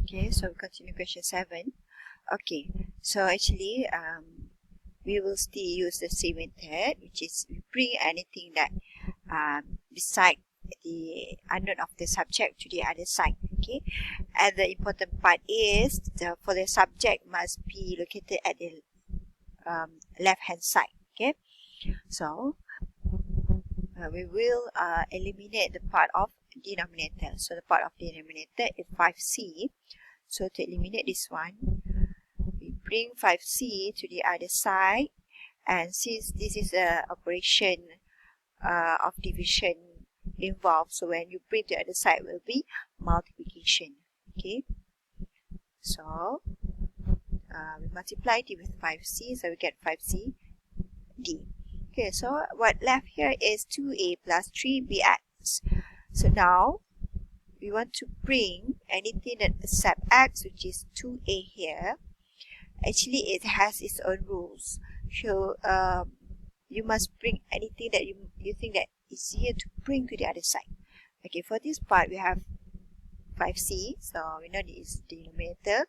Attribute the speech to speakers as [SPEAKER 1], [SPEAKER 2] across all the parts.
[SPEAKER 1] Okay, so we continue question 7. Okay, so actually we will still use the same method, which is we bring anything that beside the unknown of the subject to the other side. Okay, and the important part is for the subject must be located at the left hand side. Okay, so we will eliminate the part of denominator. So the part of denominator is 5c. So to eliminate this one, we bring 5c to the other side, and since this is a operation of division involved, so when you bring to the other side will be multiplication. Okay, so we multiply d with 5c, so we get 5c d. Okay, so what left here is 2a plus 3bx. So now we want to bring anything that accept x, which is 2a here. Actually, it has its own rules. So you must bring anything that you think that is easier to bring to the other side. Okay, for this part we have 5c, so we know this is denominator.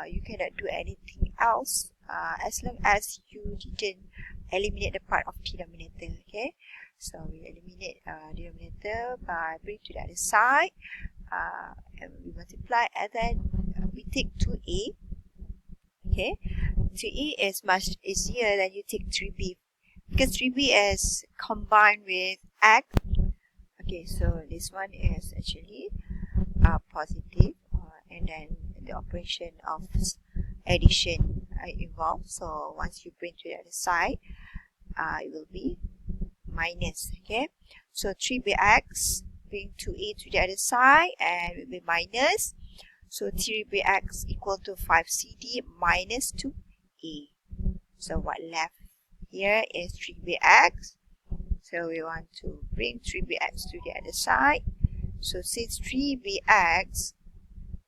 [SPEAKER 1] You cannot do anything else as long as you didn't eliminate the part of denominator. Okay, so we eliminate denominator by bring to the other side, and we multiply, and then we take 2a. Okay, 2a is much easier than you take 3b, because 3b is combined with x. Okay, so this one is actually positive, and then the operation of addition involved. So once you bring to the other side, it will be minus. Okay, so 3bx bring 2a to the other side and will be minus. So 3bx equal to 5cd minus 2a. So what left here is 3bx. So we want to bring 3bx to the other side. So since 3bx,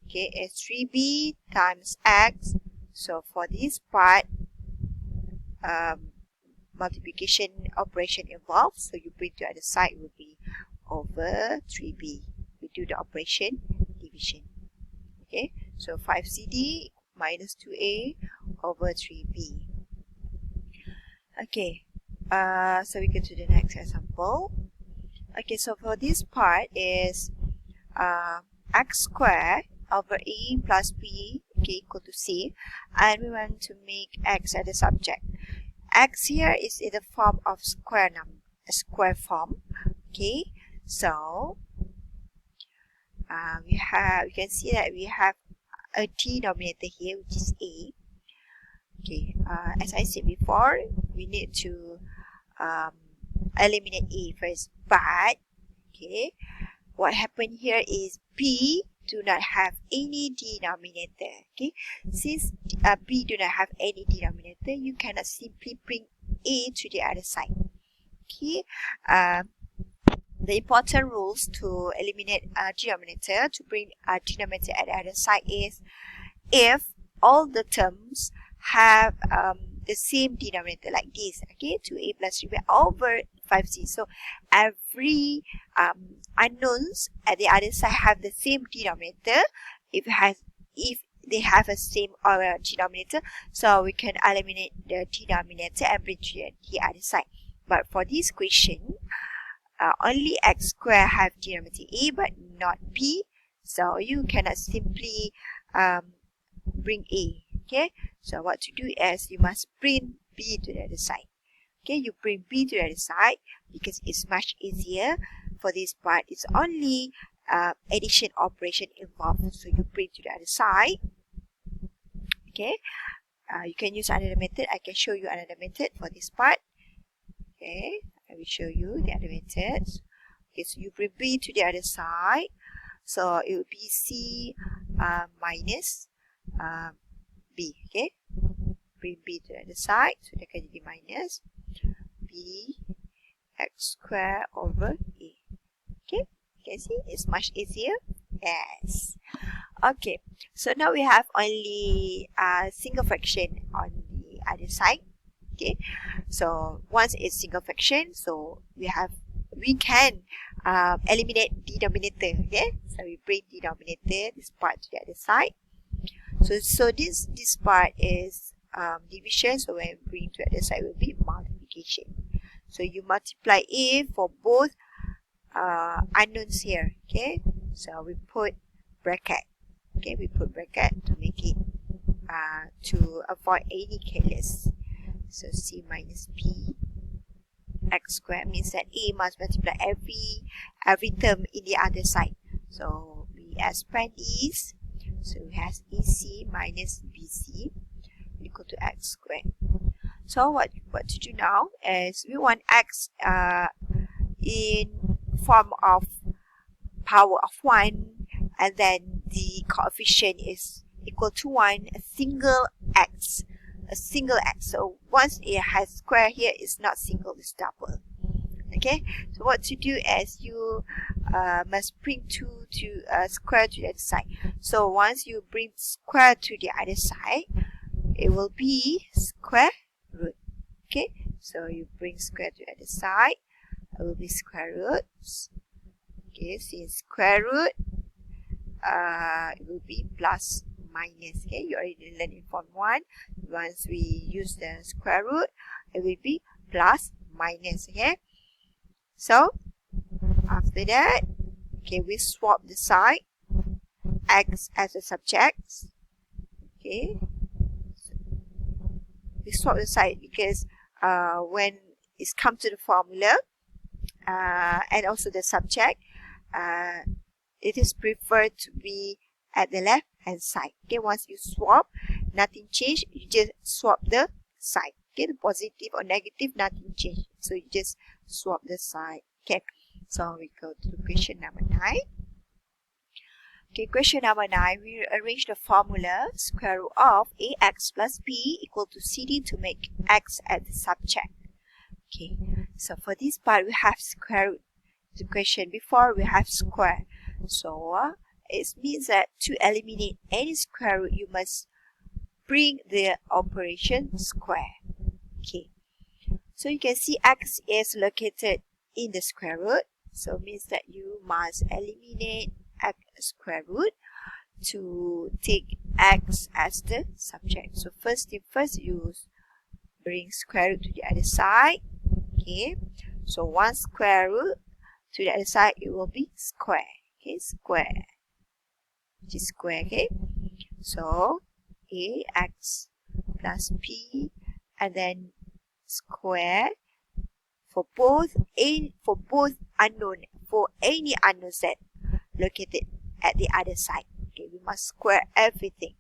[SPEAKER 1] okay, is 3b times x. So for this part, multiplication operation involved. So you bring to the other side will be over 3b. We do the operation division. Okay, so 5cd minus 2a over 3b. Okay, so we go to the next example. Okay, so for this part is x squared over a plus b, okay, equal to c, and we want to make x as a subject. X here is in the form of square form. Okay, so we can see that we have a denominator here, which is a. Okay, as I said before, we need to eliminate a first, but okay, what happened here is b do not have any denominator. Okay, since b do not have any denominator, you cannot simply bring a to the other side. Okay, the important rules to eliminate a denominator, to bring a denominator at the other side, is if all the terms have the same denominator, like this. Okay, 2a plus 3b over 5c. So every unknowns at the other side have the same denominator. If they have a same denominator, so we can eliminate the denominator and bring to the other side. But for this question, only x squared have denominator a but not b, so you cannot simply bring a. Okay, so what to do is you must bring b to the other side. Okay, you bring b to the other side because it's much easier. For this part, it's only addition operation involved, so you bring to the other side. Okay, you can use another method. I can show you another method for this part. Okay, I will show you the other methods. Okay, so you bring b to the other side, so it will be c minus b. Okay, bring b to the other side, so that can be minus b x squared over a. Okay, you can see it's much easier. Yes. Okay, so now we have only a single fraction on the other side. Okay, so once it's single fraction, so we can eliminate denominator. Okay, so we bring denominator, this part, to the other side. So this part is division, so when we bring to the other side will be multiplication. So you multiply A for both unknowns here. Okay, so we put bracket. Okay, we put bracket to make it to avoid any careless. So C minus B x squared means that A must multiply every term in the other side. So we expand these. So we have AC minus BC equal to x squared. So what to do now is we want x in form of power of 1, and then the coefficient is equal to 1, a single x. So once it has square here, it's not single, it's double. Okay, so what to do is you must bring 2 to square to the other side. So once you bring square to the other side, it will be square root. Okay, so you bring square to the other side, it will be square roots. Okay, since square root, it will be plus minus. Okay, you already learned in form 1. Once we use the square root, it will be plus minus. Okay, so after that, okay, we swap the side, x as a subject. Okay, we swap the side because when it's come to the formula and also the subject, it is preferred to be at the left hand side. Okay, once you swap, nothing change, you just swap the side. Okay, the positive or negative, nothing change, so you just swap the side. Okay, so we go to question number 9. Okay, question number 9, we arrange the formula square root of ax plus b equal to cd to make x as the subject. Okay, so for this part we have square root. The question before we have square, so it means that to eliminate any square root you must bring the operation square. Okay, so you can see x is located in the square root, so it means that you must eliminate x square root to take x as the subject. So first thing first, you bring square root to the other side. Okay, so 1 square root to the other side, it will be square. Okay, square, which is square. Okay, so ax plus b, and then square for both unknown, for any unknown set located at the other side. Okay, we must square everything.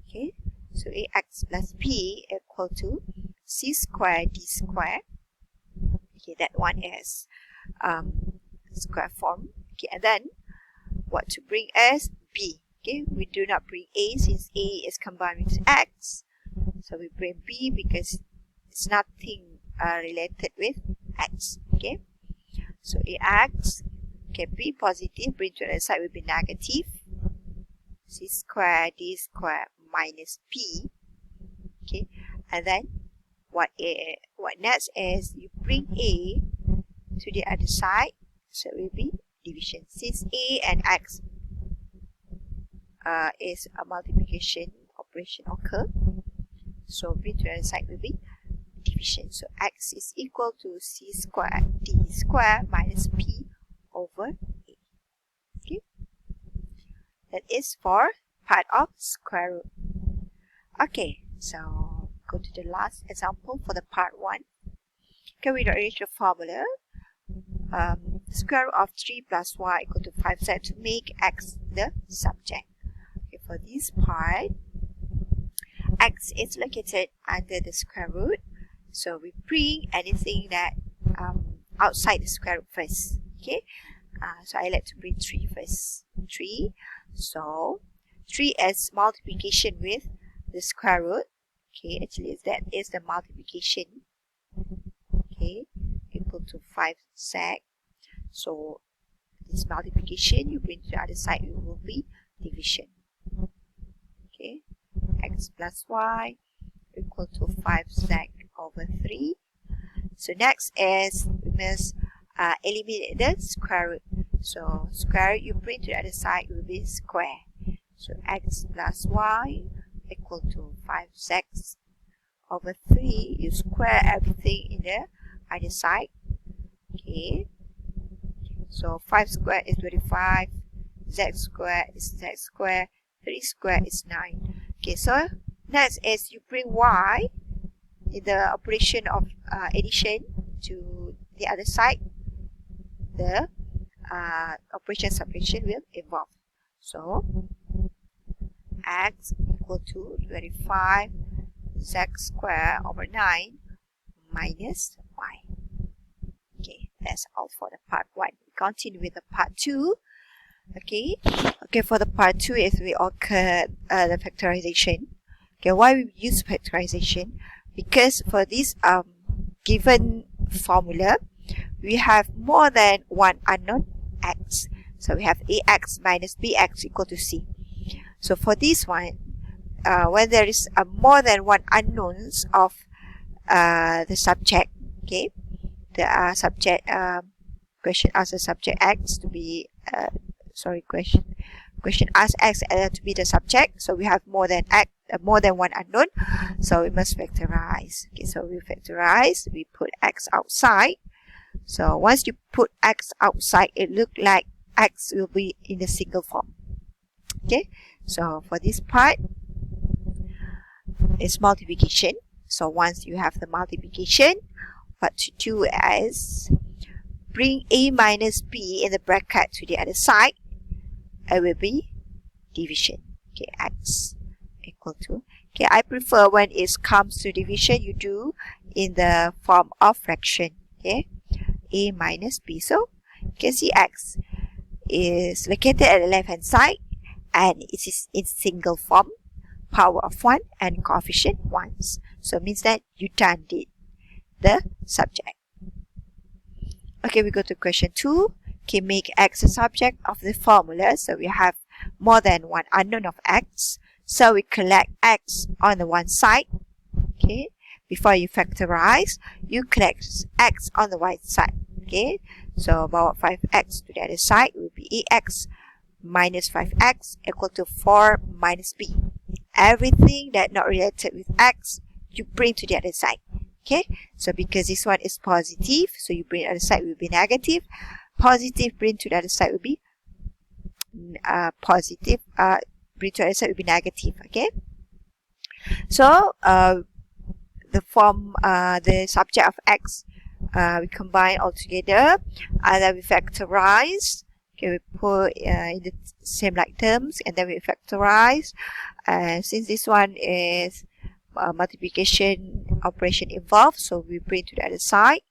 [SPEAKER 1] Okay, so ax plus b equal to c squared d squared. Okay, that one is square form. Okay, and then what to bring as b. Okay, we do not bring a since a is combined with x, so we bring b because it's nothing related with x. Okay, so ax can be positive, bring to the other side will be negative, c squared d squared minus b. Okay, and then what next is you bring a to the other side, so it will be division. Since a and x is a multiplication operation occur, so bring to the other side will be division. So x is equal to c squared d squared minus p over a. Okay, that is for part of square root. Okay, so go to the last example for the part 1. Can we arrange the formula square root of 3 plus y equal to 5z to make x the subject. Okay, for this part, x is located under the square root, so we bring anything that outside the square root first. Okay, so I like to bring 3 first. 3, so 3 is multiplication with the square root. Okay, actually that is the multiplication. Okay, equal to 5z. So this multiplication you bring to the other side, it will be division. Okay, x plus y equal to 5z over 3. So next is we must eliminate the square root. So square root you bring to the other side will be square. So x plus y equal to 5z over 3. You square everything in the other side. Okay. So 5 squared is 25. Z squared is z squared. 3 squared is 9. Okay, so next is you bring y in the operation of addition to the other side. The operation subtraction will evolve. So x equal to 25 z squared over 9 minus y. Okay, that's all for the part 1. We continue with the part 2. Okay, for the part 2 is we occur the factorization. Okay, why we use factorization? Because for this given formula, we have more than one unknown x. So we have ax minus bx equal to c. So for this one, when there is more than one unknowns of the subject, okay, the subject question asks the subject x to be question asks x to be the subject. So we have more than one unknown, so we must factorize. Okay, so we factorize, we put x outside. So once you put x outside, it looks like x will be in the single form. Okay, so for this part it's multiplication. So once you have the multiplication, what to do is bring a minus b in the bracket to the other side. It will be division. Okay, x equal to. Okay, I prefer when it comes to division, you do in the form of fraction. Okay, a minus b. So you can see x is located at the left hand side and it is in single form, power of 1 and coefficient 1. So it means that you done did the subject. Okay, we go to question 2. Okay, make x a subject of the formula. So we have more than one unknown of x. So we collect x on the one side. Okay, before you factorize, you collect x on the right side. Okay, so about 5x to the other side will be ax minus 5x equal to 4 minus b. Everything that not related with x, you bring to the other side. Okay, so because this one is positive, so you bring the other side will be negative. Positive bring to the other side will be positive. Bring to the other side will be negative. Okay, so the form, the subject of x, we combine all together and then we factorize. Okay, we put in the same like terms and then we factorize. Since this one is multiplication operation involved, so we bring to the other side,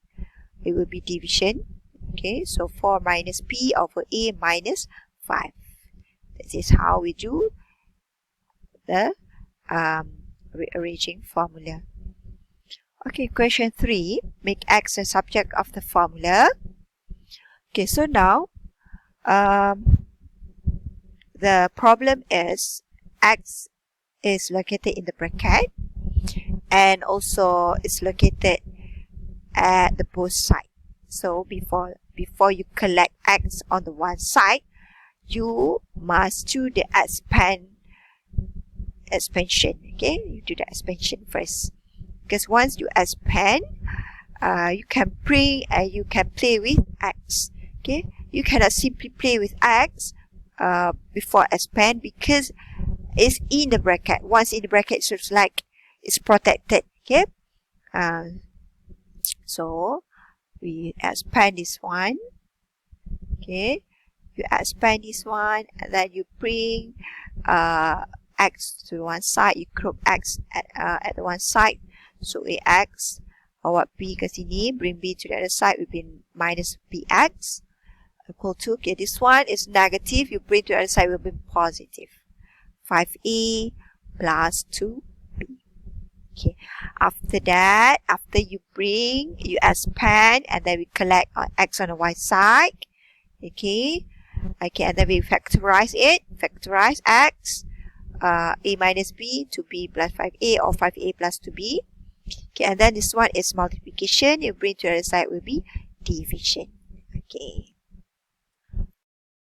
[SPEAKER 1] it will be division. Okay, so 4 minus p over a minus 5. This is how we do the rearranging formula. Okay, question 3. Make x the subject of the formula. Okay, so now the problem is x is located in the bracket and also it's located at the both sides. So before you collect x on the one side, you must do the expansion. Okay, you do the expansion first, because once you expand, you can bring and you can play with x. Okay, you cannot simply play with x before expand because it's in the bracket. Once in the bracket, so it's like it's protected. Okay, so we expand this one. Okay, you expand this one and then you bring x to one side. You group x at the one side. So ax or b kat sini, bring b to the other side will be minus bx equal to, okay, this one is negative, you bring to the other side will be positive. 5a plus 2b. Okay, after that, after you bring, you expand and then we collect x on the y side. Okay, and then we factorize it. Factorize x, a minus b to b plus 5a or 5a plus 2b. Okay, and then this one is multiplication. You bring to the other side will be division. Okay.